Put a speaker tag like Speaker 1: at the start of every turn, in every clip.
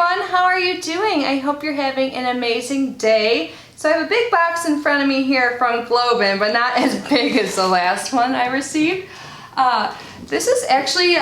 Speaker 1: everyone, how are you doing? I hope you're having an amazing day. So I have a big box in front of me here from GlobeIn, but not as big as the last one I received. This is actually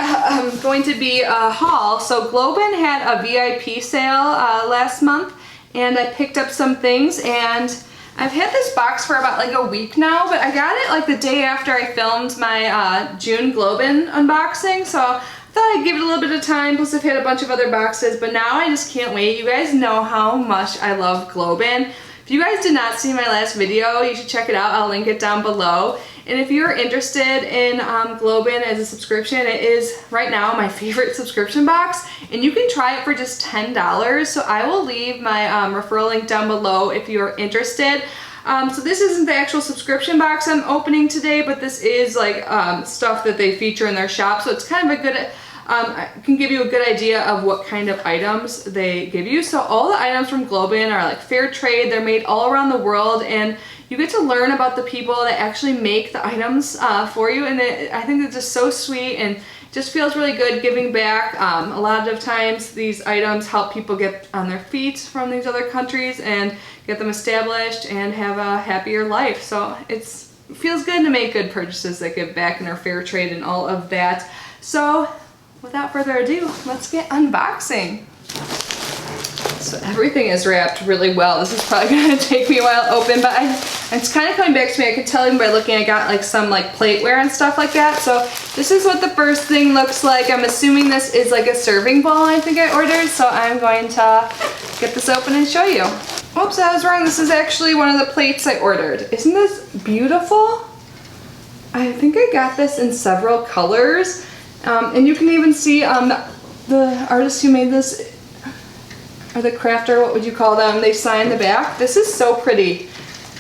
Speaker 1: going to be a haul. So GlobeIn had a VIP sale last month, and I picked up some things, and I've had this box for about like a week now, but I got it like the day after I filmed my June GlobeIn unboxing, so I thought I'd give it a little bit of time, plus I've had a bunch of other boxes, but now I just can't wait. You guys know how much I love GlobeIn. If you guys did not see my last video, you should check it out. I'll link it down below. And if you're interested in GlobeIn as a subscription, it is right now my favorite subscription box, and you can try it for just $10. So I will leave my referral link down below if you're interested. So this isn't the actual subscription box I'm opening today, but this is like stuff that they feature in their shop. So it's kind of a good, I can give you a good idea of what kind of items they give you. So all the items from GlobeIn are like fair trade. They're made all around the world, and you get to learn about the people that actually make the items for you. And I think it's just so sweet and just feels really good giving back. A lot of times these items help people get on their feet from these other countries and get them established and have a happier life. So it feels good to make good purchases that give back and are fair trade and all of that. So without further ado, let's get unboxing. So everything is wrapped really well. This is probably gonna take me a while to open, but it's kind of coming back to me. I could tell even by looking, I got like some like plateware and stuff like that. So this is what the first thing looks like. I'm assuming this is like a serving bowl I think I ordered. So I'm going to get this open and show you. Oops, I was wrong. This is actually one of the plates I ordered. Isn't this beautiful? I think I got this in several colors. And you can even see the artist who made this, or the crafter, what would you call them? They sign the back. This is so pretty.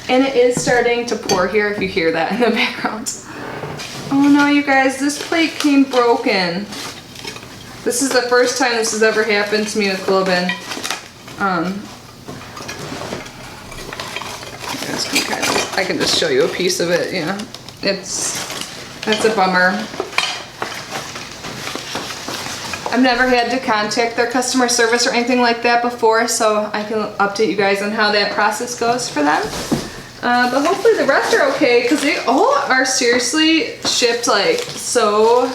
Speaker 1: And it is starting to pour here if you hear that in the background. Oh no, you guys, this plate came broken. This is the first time this has ever happened to me with GlobeIn. I can just show you a piece of it, yeah. That's a bummer. I've never had to contact their customer service or anything like that before, so I can update you guys on how that process goes for them. But hopefully the rest are okay, because they all are seriously shipped like so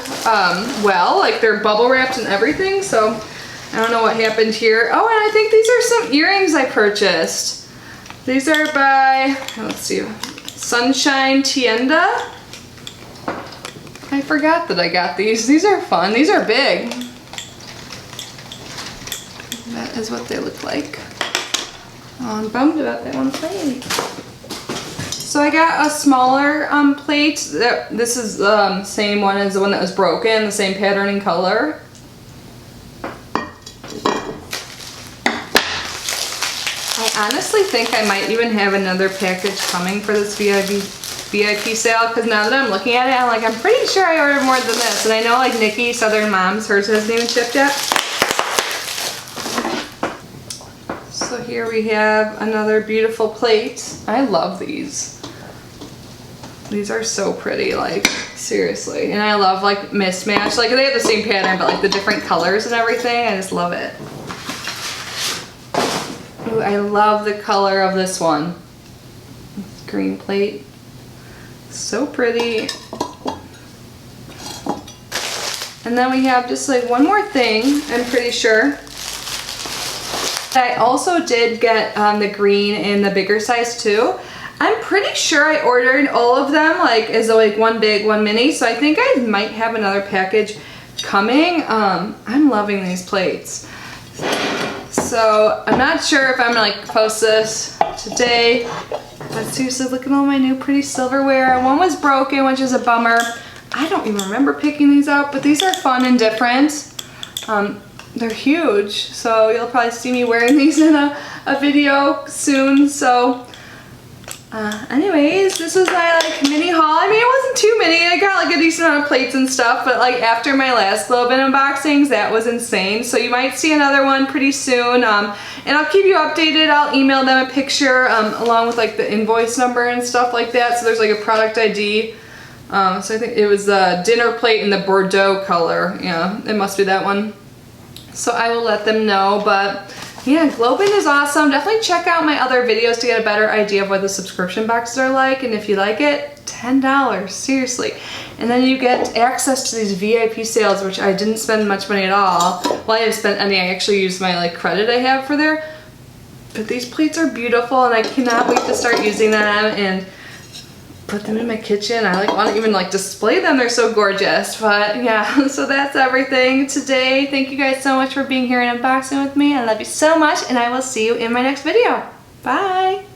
Speaker 1: well, like they're bubble wrapped and everything, so I don't know what happened here. Oh, and I think these are some earrings I purchased. These are by, let's see, Sunshine Tienda. I forgot that I got these. These are fun. These are big. That is what they look like. Oh, I'm bummed about that one plate. So I got a smaller plate. This is the same one as the one that was broken, the same pattern and color. I honestly think I might even have another package coming for this VIP sale, because now that I'm looking at it, I'm pretty sure I ordered more than this. And I know like Nikki, Southern Moms, hers hasn't even shipped yet. So here we have another beautiful plate. I love these. These are so pretty, like seriously. And I love like mismatch. Like they have the same pattern, but like the different colors and everything. I just love it. Ooh, I love the color of this one. Green plate. So pretty. And then we have just like one more thing, I'm pretty sure. I also did get the green in the bigger size too. I'm pretty sure I ordered all of them like as like one big, one mini, so I think I might have another package coming. I'm loving these plates. So I'm not sure if I'm gonna like post this today, but seriously, look at all my new pretty silverware. One was broken, which is a bummer. I don't even remember picking these up, but these are fun and different. They're huge, so you'll probably see me wearing these in a video soon. So anyways, this was my like mini haul. I mean, it wasn't too many. I got like a decent amount of plates and stuff, but like after my last GlobeIn unboxings, that was insane. So you might see another one pretty soon. And I'll keep you updated. I'll email them a picture along with like the invoice number and stuff like that. So there's like a product ID. So I think it was the dinner plate in the Bordeaux color. Yeah, it must be that one. so I will let them know. But yeah, GlobeIn is awesome. Definitely check out my other videos to get a better idea of what the subscription boxes are like, and if you like it, $10, seriously. And then you get access to these VIP sales, which I didn't spend much money at all. Well, I didn't spend any, I actually used my like credit I have for there. But these plates are beautiful and I cannot wait to start using them and put them in my kitchen. I like want to even like display them, they're so gorgeous. But yeah, so that's everything today. Thank you guys so much for being here and unboxing with me. I love you so much and I will see you in my next video. Bye!